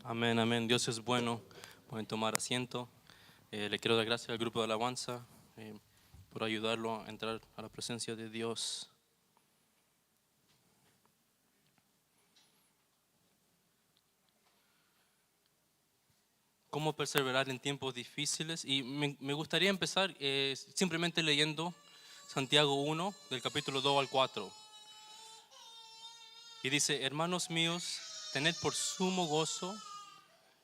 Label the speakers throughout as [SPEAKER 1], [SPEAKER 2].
[SPEAKER 1] Amén, amén. Dios es bueno. Pueden tomar asiento. Le quiero dar gracias al grupo de alabanza por ayudarlo a entrar a la presencia de Dios. ¿Cómo perseverar en tiempos difíciles? Y me gustaría empezar simplemente leyendo Santiago 1, del capítulo 2 al 4. Y dice: Hermanos míos, tened por sumo gozo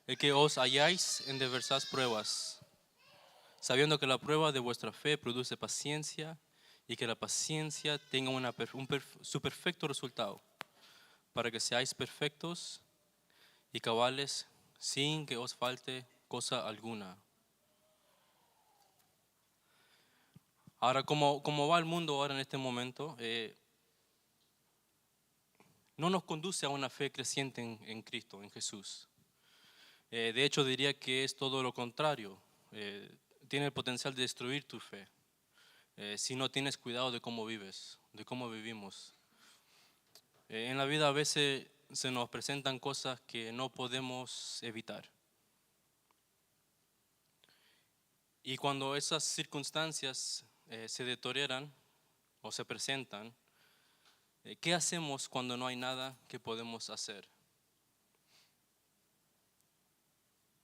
[SPEAKER 1] el que os halláis en diversas pruebas, sabiendo que la prueba de vuestra fe produce paciencia, y que la paciencia tenga su perfecto resultado, para que seáis perfectos y cabales, sin que os falte cosa alguna. Ahora, como va el mundo ahora en este momento, no nos conduce a una fe creciente en Cristo, en Jesús. De hecho, diría que es todo lo contrario. Tiene el potencial de destruir tu fe. Si no tienes cuidado de cómo vives, de cómo vivimos. En la vida a veces se nos presentan cosas que no podemos evitar. Y cuando esas circunstancias se deterioran o se presentan, ¿qué hacemos cuando no hay nada que podemos hacer?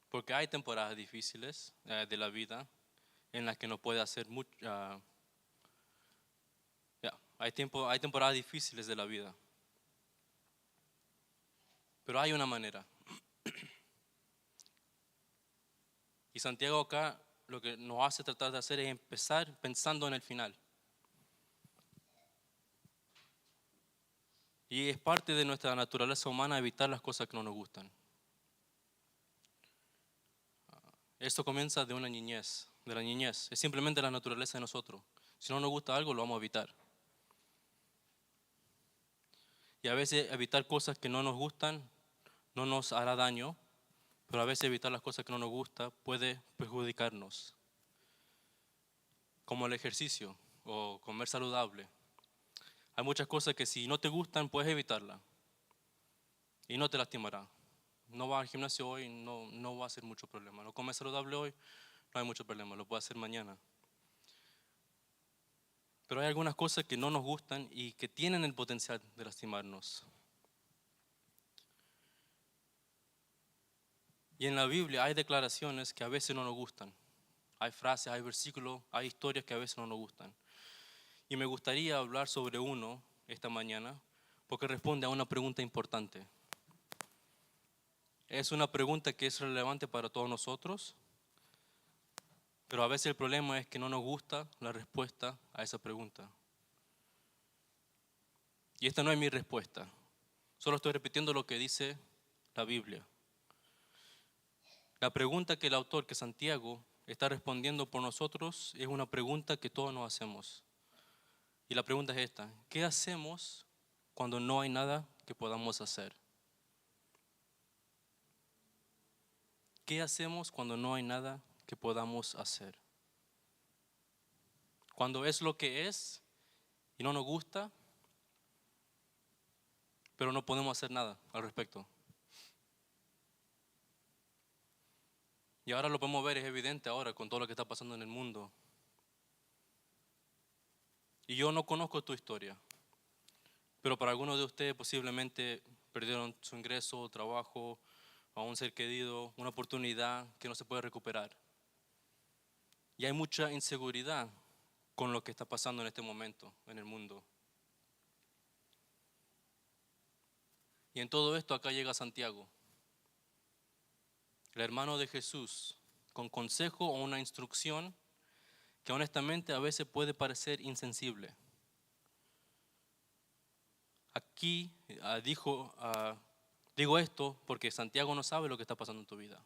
[SPEAKER 1] Porque hay temporadas difíciles de la vida en las que no puede hacer mucho. Hay temporadas difíciles de la vida. Pero hay una manera. Y Santiago acá lo que nos hace tratar de hacer es empezar pensando en el final. Y es parte de nuestra naturaleza humana evitar las cosas que no nos gustan. Esto comienza de una niñez, de la niñez. Es simplemente la naturaleza de nosotros. Si no nos gusta algo, lo vamos a evitar. Y a veces evitar cosas que no nos gustan no nos hará daño, pero a veces evitar las cosas que no nos gustan puede perjudicarnos. Como el ejercicio o comer saludable. Hay muchas cosas que si no te gustan puedes evitarlas y no te lastimará. No vas al gimnasio hoy, no va a ser mucho problema. No comes saludable hoy, no hay mucho problema, lo puedes hacer mañana. Pero hay algunas cosas que no nos gustan y que tienen el potencial de lastimarnos. Y en la Biblia hay declaraciones que a veces no nos gustan. Hay frases, hay versículos, hay historias que a veces no nos gustan. Y me gustaría hablar sobre uno esta mañana porque responde a una pregunta importante. Es una pregunta que es relevante para todos nosotros, pero a veces el problema es que no nos gusta la respuesta a esa pregunta. Y esta no es mi respuesta, solo estoy repitiendo lo que dice la Biblia. La pregunta que el autor, que Santiago, está respondiendo por nosotros es una pregunta que todos nos hacemos. Y la pregunta es esta: ¿qué hacemos cuando no hay nada que podamos hacer? ¿Qué hacemos cuando no hay nada que podamos hacer? Cuando es lo que es y no nos gusta, pero no podemos hacer nada al respecto. Y ahora lo podemos ver, es evidente ahora con todo lo que está pasando en el mundo. Y yo no conozco tu historia, pero para algunos de ustedes posiblemente perdieron su ingreso, trabajo, a un ser querido, una oportunidad que no se puede recuperar. Y hay mucha inseguridad con lo que está pasando en este momento en el mundo. Y en todo esto acá llega Santiago, el hermano de Jesús, con consejo o una instrucción que honestamente a veces puede parecer insensible. Aquí digo esto porque Santiago no sabe lo que está pasando en tu vida.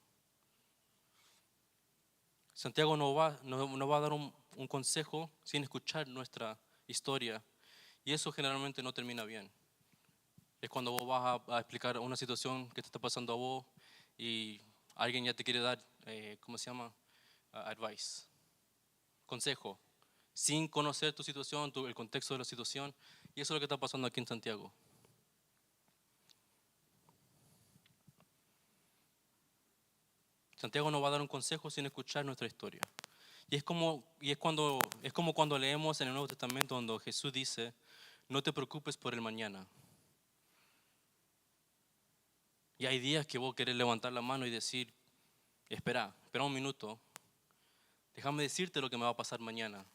[SPEAKER 1] Santiago no va a dar un consejo sin escuchar nuestra historia, y eso generalmente no termina bien. Es cuando vos vas a explicar una situación que te está pasando a vos y alguien ya te quiere dar, ¿cómo se llama? Advice, consejo, sin conocer tu situación, el contexto de la situación, y eso es lo que está pasando aquí en Santiago. Santiago nos va a dar un consejo sin escuchar nuestra historia. Y es como cuando leemos en el Nuevo Testamento donde Jesús dice, no te preocupes por el mañana. Y hay días que vos querés levantar la mano y decir, espera un minuto, déjame decirte lo que me va a pasar mañana.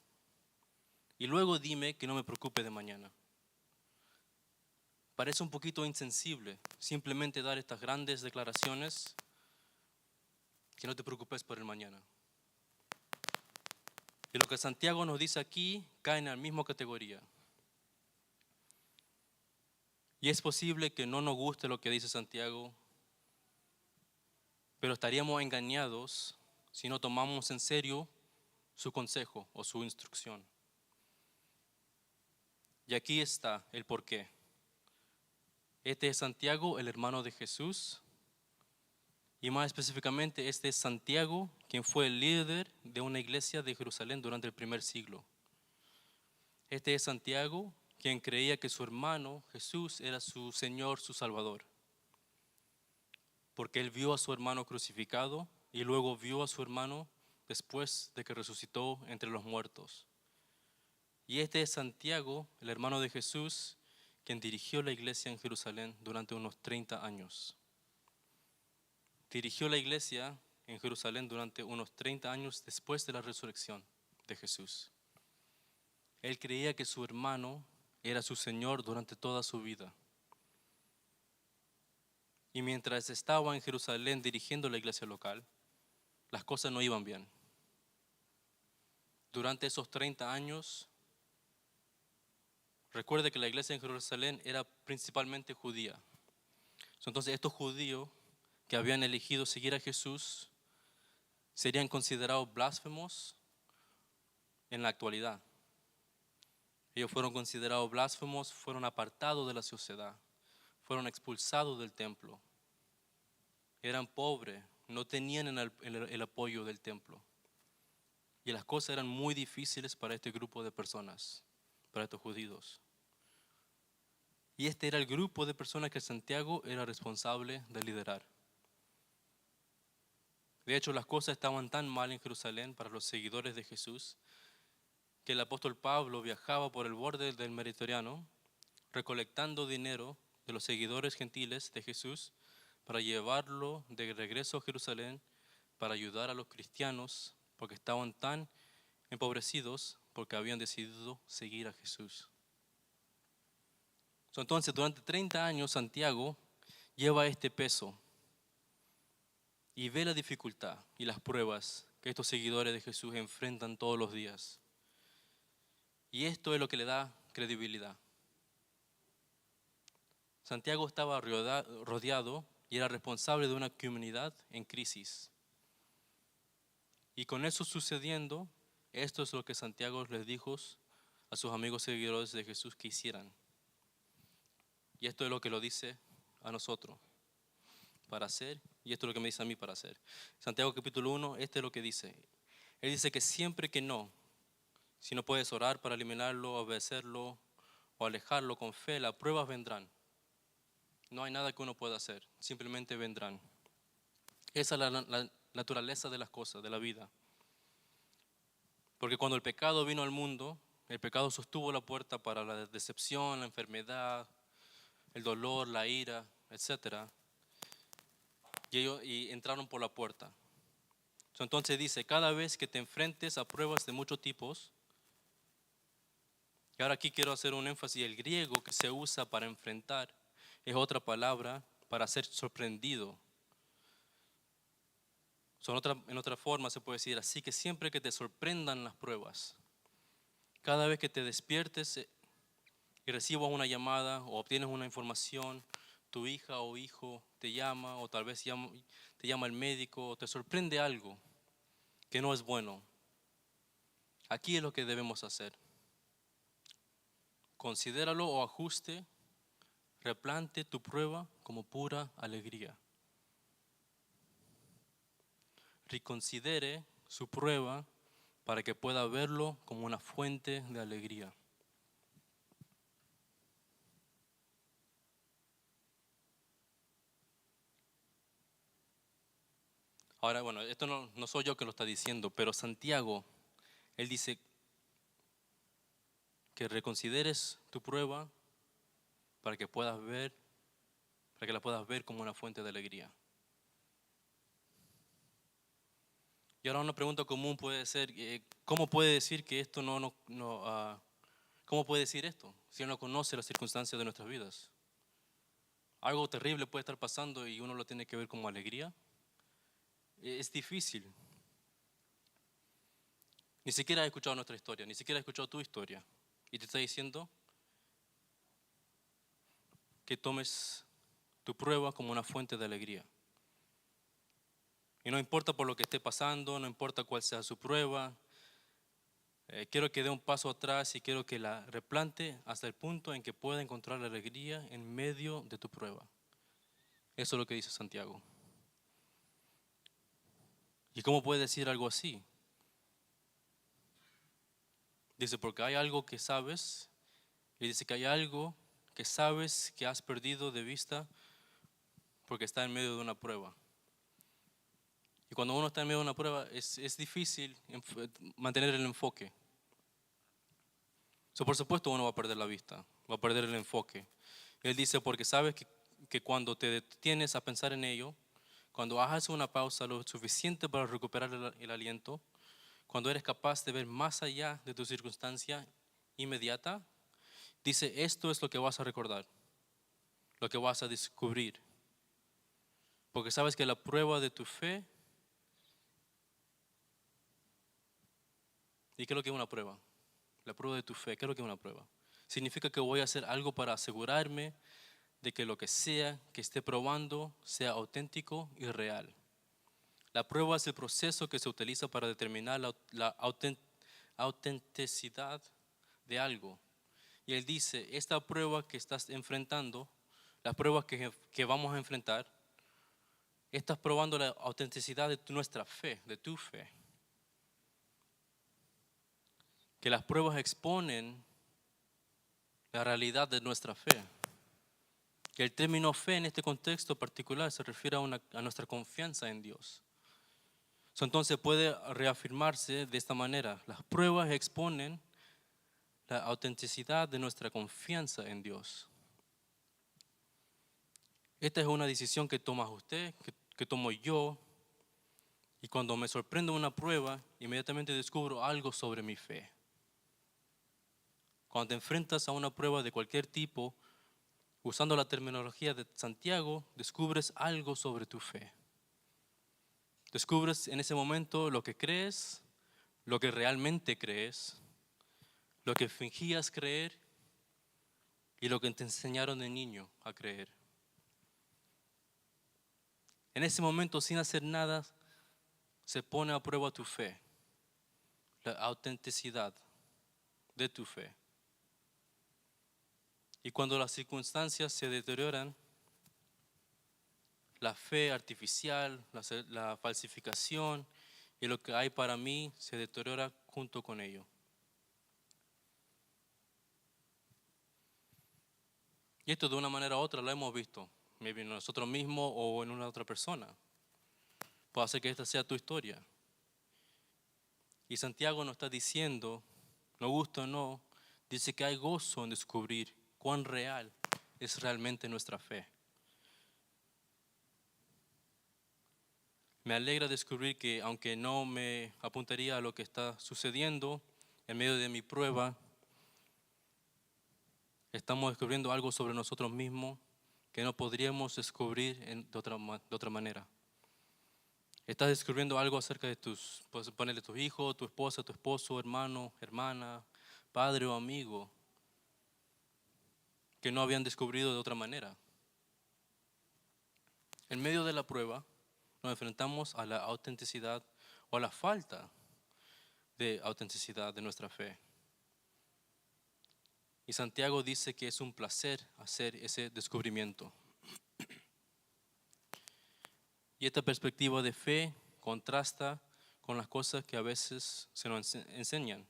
[SPEAKER 1] Y luego dime que no me preocupe de mañana. Parece un poquito insensible simplemente dar estas grandes declaraciones que no te preocupes por el mañana. Y lo que Santiago nos dice aquí cae en la misma categoría. Y es posible que no nos guste lo que dice Santiago, pero estaríamos engañados si no tomamos en serio su consejo o su instrucción. Y aquí está el porqué. Este es Santiago, el hermano de Jesús. Y más específicamente, este es Santiago, quien fue el líder de una iglesia de Jerusalén durante el primer siglo. Este es Santiago, quien creía que su hermano Jesús era su Señor, su Salvador. Porque él vio a su hermano crucificado y luego vio a su hermano después de que resucitó entre los muertos. Y este es Santiago, el hermano de Jesús, quien dirigió la iglesia en Jerusalén durante unos 30 años. Dirigió la iglesia en Jerusalén durante unos 30 años después de la resurrección de Jesús. Él creía que su hermano era su Señor durante toda su vida. Y mientras estaba en Jerusalén dirigiendo la iglesia local, las cosas no iban bien. Durante esos 30 años, recuerde que la iglesia en Jerusalén era principalmente judía. Entonces estos judíos que habían elegido seguir a Jesús serían considerados blasfemos en la actualidad. Ellos fueron considerados blasfemos, fueron apartados de la sociedad, fueron expulsados del templo. Eran pobres, no tenían el apoyo del templo. Y las cosas eran muy difíciles para este grupo de personas, para estos judíos. Y este era el grupo de personas que Santiago era responsable de liderar. De hecho, las cosas estaban tan mal en Jerusalén para los seguidores de Jesús que el apóstol Pablo viajaba por el borde del Mediterráneo recolectando dinero de los seguidores gentiles de Jesús para llevarlo de regreso a Jerusalén para ayudar a los cristianos porque estaban tan empobrecidos porque habían decidido seguir a Jesús. Entonces, durante 30 años Santiago lleva este peso y ve la dificultad y las pruebas que estos seguidores de Jesús enfrentan todos los días. Y esto es lo que le da credibilidad. Santiago estaba rodeado y era responsable de una comunidad en crisis. Y con eso sucediendo, esto es lo que Santiago les dijo a sus amigos seguidores de Jesús que hicieran. Y esto es lo que lo dice a nosotros para hacer, y esto es lo que me dice a mí para hacer. Santiago capítulo 1, este es lo que dice. Él dice que siempre que si no puedes orar para eliminarlo, obedecerlo o alejarlo con fe, las pruebas vendrán. No hay nada que uno pueda hacer, simplemente vendrán. Esa es la naturaleza de las cosas, de la vida. Porque cuando el pecado vino al mundo, el pecado sostuvo la puerta para la decepción, la enfermedad, el dolor, la ira, etc. Y entraron por la puerta. Entonces dice, cada vez que te enfrentes a pruebas de muchos tipos, y ahora aquí quiero hacer un énfasis, el griego que se usa para enfrentar es otra palabra para ser sorprendido. En otra forma se puede decir, así que siempre que te sorprendan las pruebas, cada vez que te despiertes y recibas una llamada o obtienes una información, tu hija o hijo te llama o tal vez te llama el médico o te sorprende algo que no es bueno. Aquí es lo que debemos hacer. Considéralo o ajuste, replante tu prueba como pura alegría. Reconsidere su prueba para que pueda verlo como una fuente de alegría. Ahora, bueno, esto no soy yo que lo está diciendo, pero Santiago, él dice que reconsideres tu prueba para que puedas ver, para que la puedas ver como una fuente de alegría. Y ahora una pregunta común puede ser, ¿cómo puede decir que esto cómo puede decir esto si uno no conoce las circunstancias de nuestras vidas? Algo terrible puede estar pasando y uno lo tiene que ver como alegría. Es difícil. Ni siquiera has escuchado nuestra historia, ni siquiera has escuchado tu historia. Y te está diciendo que tomes tu prueba como una fuente de alegría. Y no importa por lo que esté pasando, no importa cuál sea su prueba, quiero que dé un paso atrás y quiero que la replante hasta el punto en que pueda encontrar la alegría en medio de tu prueba. Eso es lo que dice Santiago. ¿Y cómo puede decir algo así? Dice, porque hay algo que sabes, y dice que hay algo que sabes que has perdido de vista porque está en medio de una prueba. Y cuando uno está en medio de una prueba es difícil mantener el enfoque. Por supuesto uno va a perder la vista, va a perder el enfoque. Él dice, porque sabes que cuando te detienes a pensar en ello, cuando haces una pausa lo suficiente para recuperar el aliento, cuando eres capaz de ver más allá de tu circunstancia inmediata, dice, esto es lo que vas a recordar, lo que vas a descubrir. Porque sabes que la prueba de tu fe, ¿y qué es lo que es una prueba? La prueba de tu fe, ¿qué es lo que es una prueba? Significa que voy a hacer algo para asegurarme de que lo que sea que esté probando sea auténtico y real. La prueba es el proceso que se utiliza para determinar la autenticidad de algo. Y él dice, esta prueba que estás enfrentando, las pruebas que vamos a enfrentar, estás probando la autenticidad de nuestra fe, de tu fe. Que las pruebas exponen la realidad de nuestra fe. Que el término fe en este contexto particular se refiere a nuestra confianza en Dios. Entonces puede reafirmarse de esta manera. Las pruebas exponen la autenticidad de nuestra confianza en Dios. Esta es una decisión que toma usted, que tomo yo. Y cuando me sorprende una prueba, inmediatamente descubro algo sobre mi fe. Cuando te enfrentas a una prueba de cualquier tipo, usando la terminología de Santiago, descubres algo sobre tu fe. Descubres en ese momento lo que crees, lo que realmente crees, lo que fingías creer y lo que te enseñaron de niño a creer. En ese momento, sin hacer nada, se pone a prueba tu fe, la autenticidad de tu fe. Y cuando las circunstancias se deterioran, la fe artificial, la falsificación y lo que hay para mí se deteriora junto con ello. Y esto de una manera u otra lo hemos visto, maybe en nosotros mismos o en una otra persona. Puede ser que esta sea tu historia. Y Santiago nos está diciendo, nos gusta o no, dice que hay gozo en descubrir cuán real es realmente nuestra fe. Me alegra descubrir que aunque no me apuntaría a lo que está sucediendo en medio de mi prueba, estamos descubriendo algo sobre nosotros mismos que no podríamos descubrir de otra manera. Estás descubriendo algo acerca de puedes ponerle tus hijos, tu esposa, tu esposo, hermano, hermana, padre o amigo, que no habían descubrido de otra manera. En medio de la prueba, nos enfrentamos a la autenticidad o a la falta de autenticidad de nuestra fe. Y Santiago dice que es un placer hacer ese descubrimiento. Y esta perspectiva de fe contrasta con las cosas que a veces se nos enseñan.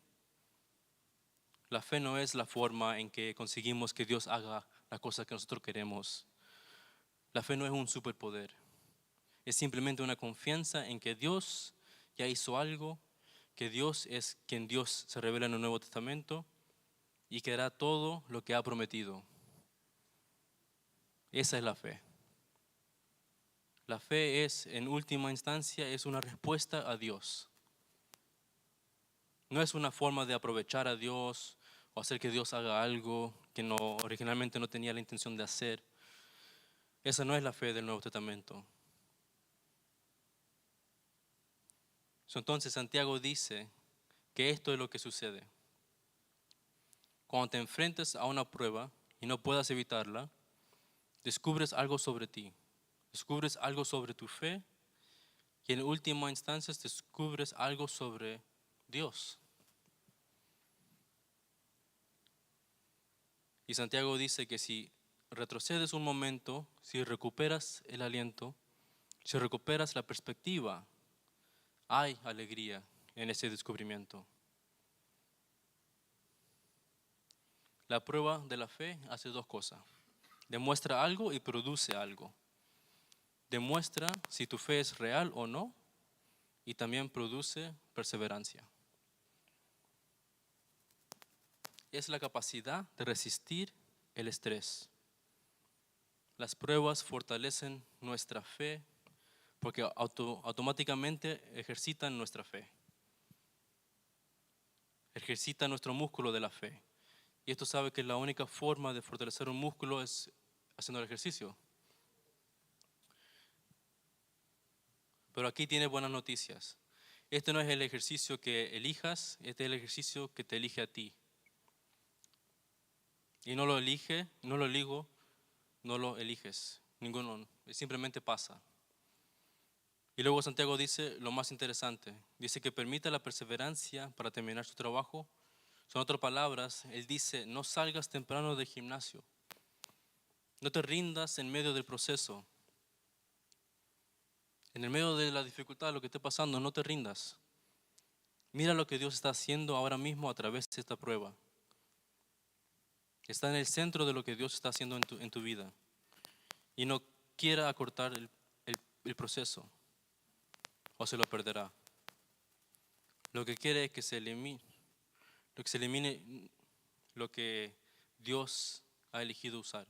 [SPEAKER 1] La fe no es la forma en que conseguimos que Dios haga las cosas que nosotros queremos. La fe no es un superpoder. Es simplemente una confianza en que Dios ya hizo algo, que Dios es quien Dios se revela en el Nuevo Testamento y que hará todo lo que ha prometido. Esa es la fe. La fe es, en última instancia, es una respuesta a Dios. No es una forma de aprovechar a Dios o hacer que Dios haga algo que originalmente no tenía la intención de hacer. Esa no es la fe del Nuevo Testamento. Entonces Santiago dice que esto es lo que sucede. Cuando te enfrentes a una prueba y no puedas evitarla, descubres algo sobre ti, descubres algo sobre tu fe y en última instancia descubres algo sobre Dios. Y Santiago dice que si retrocedes un momento, si recuperas el aliento, si recuperas la perspectiva, hay alegría en ese descubrimiento. La prueba de la fe hace dos cosas. Demuestra algo y produce algo. Demuestra si tu fe es real o no y también produce perseverancia. Es la capacidad de resistir el estrés. Las pruebas fortalecen nuestra fe porque automáticamente ejercitan nuestra fe. Ejercitan nuestro músculo de la fe. Y esto sabe que la única forma de fortalecer un músculo es haciendo el ejercicio. Pero aquí tiene buenas noticias. Este no es el ejercicio que elijas, este es el ejercicio que te elige a ti. Y no lo elige, no lo elijo, no lo eliges. Ninguno, simplemente pasa. Y luego Santiago dice lo más interesante. Dice que permite la perseverancia para terminar su trabajo. Son otras palabras, él dice, no salgas temprano del gimnasio. No te rindas en medio del proceso. En el medio de la dificultad, lo que esté pasando, no te rindas. Mira lo que Dios está haciendo ahora mismo a través de esta prueba. Está en el centro de lo que Dios está haciendo en tu vida. Y no quiera acortar el proceso o se lo perderá. Lo que quiere es que se elimine lo que Dios ha elegido usar.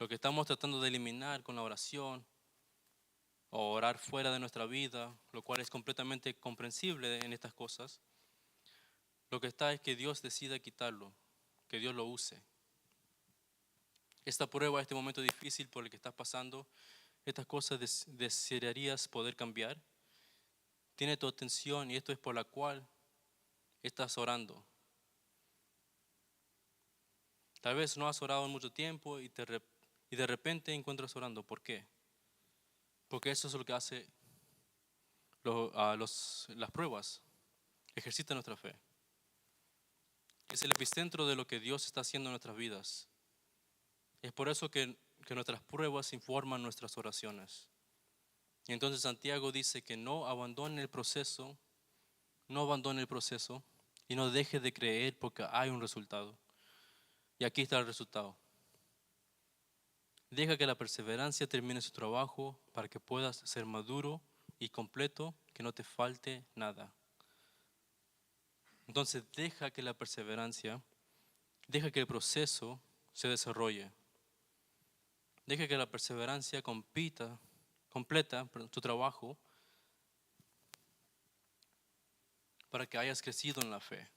[SPEAKER 1] Lo que estamos tratando de eliminar con la oración o orar fuera de nuestra vida, lo cual es completamente comprensible en estas cosas, lo que está es que Dios decida quitarlo, que Dios lo use. Esta prueba, este momento difícil por el que estás pasando, estas cosas desearías poder cambiar. Tiene tu atención y esto es por la cual estás orando. Tal vez no has orado en mucho tiempo y de repente encuentras orando. ¿Por qué? Porque eso es lo que hace las pruebas. Ejercita nuestra fe. Es el epicentro de lo que Dios está haciendo en nuestras vidas. Es por eso que nuestras pruebas informan nuestras oraciones. Y entonces Santiago dice que no abandone el proceso, y no deje de creer porque hay un resultado. Y aquí está el resultado. Deja que la perseverancia termine su trabajo para que puedas ser maduro y completo, que no te falte nada. Entonces deja que la perseverancia, deja que el proceso se desarrolle. Deja que la perseverancia completa tu trabajo para que hayas crecido en la fe.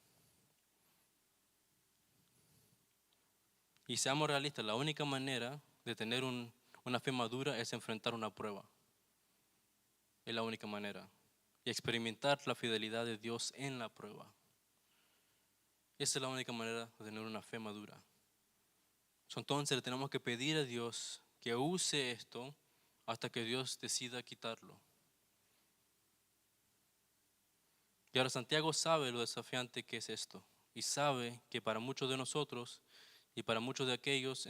[SPEAKER 1] Y seamos realistas, la única manera de tener una fe madura es enfrentar una prueba. Es la única manera. Y experimentar la fidelidad de Dios en la prueba. Esa es la única manera de tener una fe madura. Entonces le tenemos que pedir a Dios que use esto hasta que Dios decida quitarlo. Y ahora Santiago sabe lo desafiante que es esto. Y sabe que para muchos de nosotros y para muchos de aquellos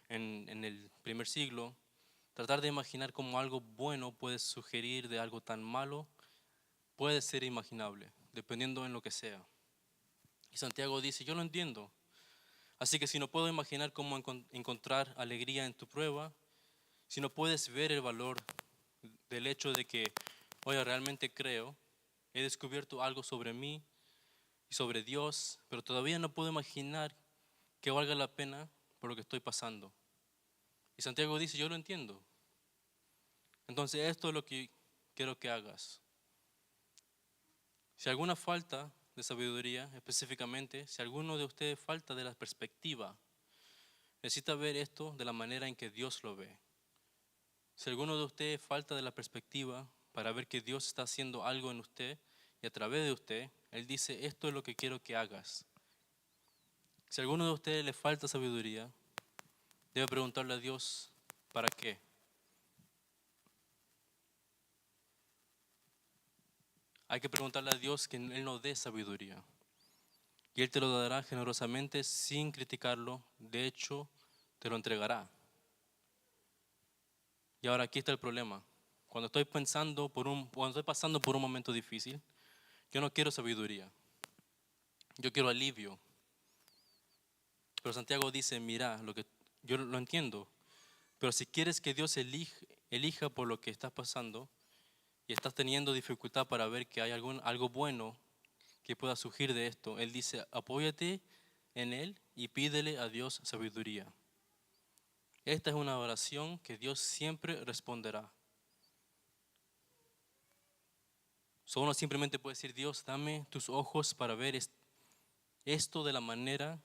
[SPEAKER 1] en el primer siglo, tratar de imaginar cómo algo bueno puede sugerir de algo tan malo puede ser imaginable, dependiendo en lo que sea. Y Santiago dice, yo lo entiendo. Así que si no puedo imaginar cómo encontrar alegría en tu prueba, si no puedes ver el valor del hecho de que, oye, realmente creo, he descubierto algo sobre mí y sobre Dios, pero todavía no puedo imaginar que valga la pena por lo que estoy pasando. Y Santiago dice, yo lo entiendo. Entonces esto es lo que quiero que hagas. Si alguna falta de sabiduría, específicamente, si alguno de ustedes falta de la perspectiva, necesita ver esto de la manera en que Dios lo ve. Si alguno de ustedes falta de la perspectiva para ver que Dios está haciendo algo en usted y a través de usted, Él dice, esto es lo que quiero que hagas. Si a alguno de ustedes le falta sabiduría, debe preguntarle a Dios, ¿para qué? Hay que preguntarle a Dios que Él nos dé sabiduría. Y Él te lo dará generosamente sin criticarlo. De hecho, te lo entregará. Y ahora aquí está el problema. Cuando estoy pasando por un momento difícil, yo no quiero sabiduría. Yo quiero alivio. Pero Santiago dice, mira, yo lo entiendo. Pero si quieres que Dios elija por lo que estás pasando y estás teniendo dificultad para ver que hay algo bueno que pueda surgir de esto, Él dice, apóyate en Él y pídele a Dios sabiduría. Esta es una oración que Dios siempre responderá. Uno simplemente puede decir, Dios, dame tus ojos para ver esto de la manera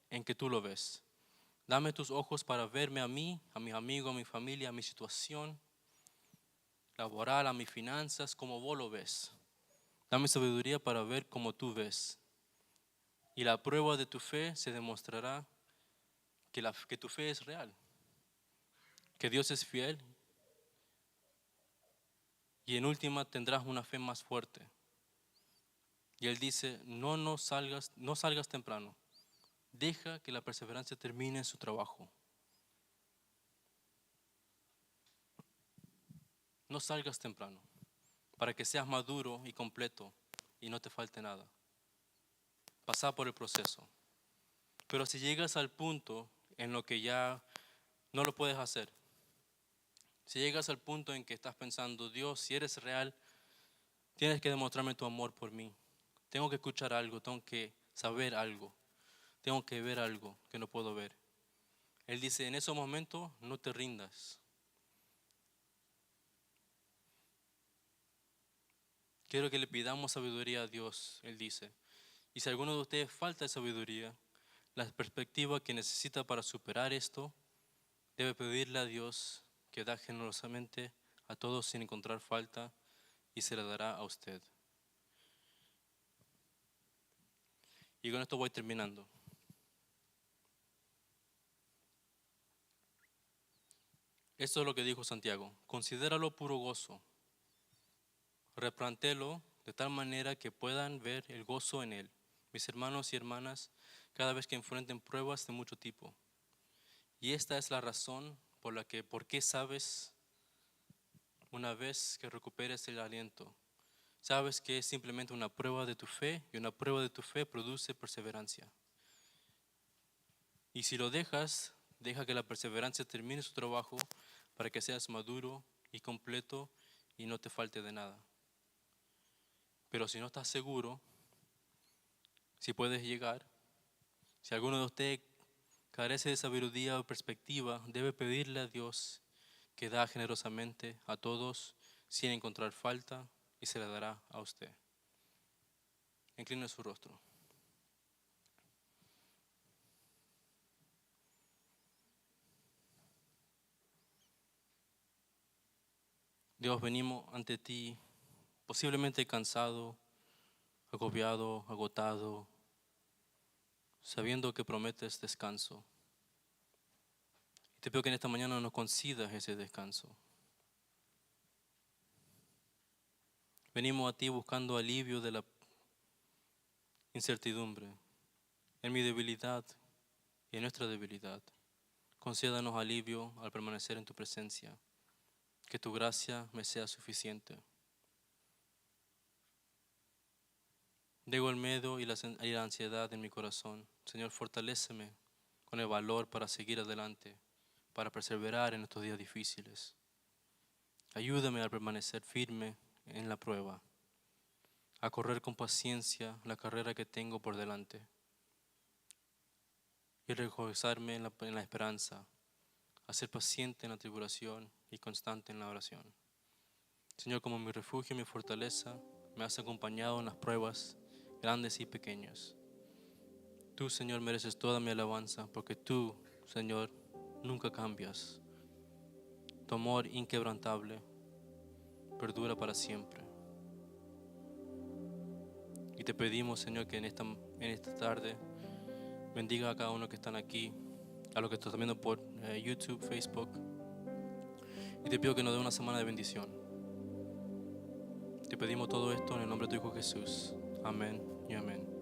[SPEAKER 1] en que tú lo ves. Dame tus ojos para verme a mí, a mis amigos, a mi familia, a mi situación laboral, a mis finanzas, como vos lo ves. Dame sabiduría para ver como tú ves. Y la prueba de tu fe se demostrará que tu fe es real, que Dios es fiel y en última tendrás una fe más fuerte. Y Él dice, no salgas temprano. Deja que la perseverancia termine su trabajo. No salgas temprano, para que seas maduro y completo y no te falte nada. Pasa por el proceso. Pero si llegas al punto en lo que ya no lo puedes hacer, si llegas al punto en que estás pensando, Dios, si eres real, tienes que demostrarme tu amor por mí. Tengo que escuchar algo, tengo que saber algo, tengo que ver algo que no puedo ver. Él dice, en esos momentos no te rindas. Quiero que le pidamos sabiduría a Dios, Él dice. Y si a alguno de ustedes falta sabiduría, la perspectiva que necesita para superar esto, debe pedirle a Dios que da generosamente a todos sin encontrar falta y se la dará a usted. Y con esto voy terminando. Esto es lo que dijo Santiago. Considéralo puro gozo. Replantélo de tal manera que puedan ver el gozo en él. Mis hermanos y hermanas, cada vez que enfrenten pruebas de mucho tipo. Y esta es la razón por qué sabes una vez que recuperes el aliento. Sabes que es simplemente una prueba de tu fe y una prueba de tu fe produce perseverancia. Y si lo dejas, deja que la perseverancia termine su trabajo para que seas maduro y completo y no te falte de nada. Pero si no estás seguro, si puedes llegar, si alguno de ustedes carece de sabiduría o perspectiva, debe pedirle a Dios que da generosamente a todos sin encontrar falta y se la dará a usted. Incline su rostro. Dios, venimos ante ti posiblemente cansado, agobiado, agotado, sabiendo que prometes descanso. Y te pido que en esta mañana nos concedas ese descanso. Venimos a ti buscando alivio de la incertidumbre, en mi debilidad y en nuestra debilidad. Concédanos alivio al permanecer en tu presencia, que tu gracia me sea suficiente. Dejo el miedo y la ansiedad en mi corazón. Señor, fortaléceme con el valor para seguir adelante, para perseverar en estos días difíciles. Ayúdame a permanecer firme en la prueba, a correr con paciencia la carrera que tengo por delante y regocijarme en la esperanza, a ser paciente en la tribulación y constante en la oración. Señor, como mi refugio y mi fortaleza, me has acompañado en las pruebas grandes y pequeñas. Tú, Señor, mereces toda mi alabanza, porque tú, Señor, nunca cambias. Tu amor inquebrantable perdura para siempre. Y te pedimos, Señor, que en esta tarde bendiga a cada uno que están aquí, a los que están viendo por YouTube, Facebook. Y te pido que nos dé una semana de bendición. Te pedimos todo esto en el nombre de tu Hijo Jesús. Amén y amén.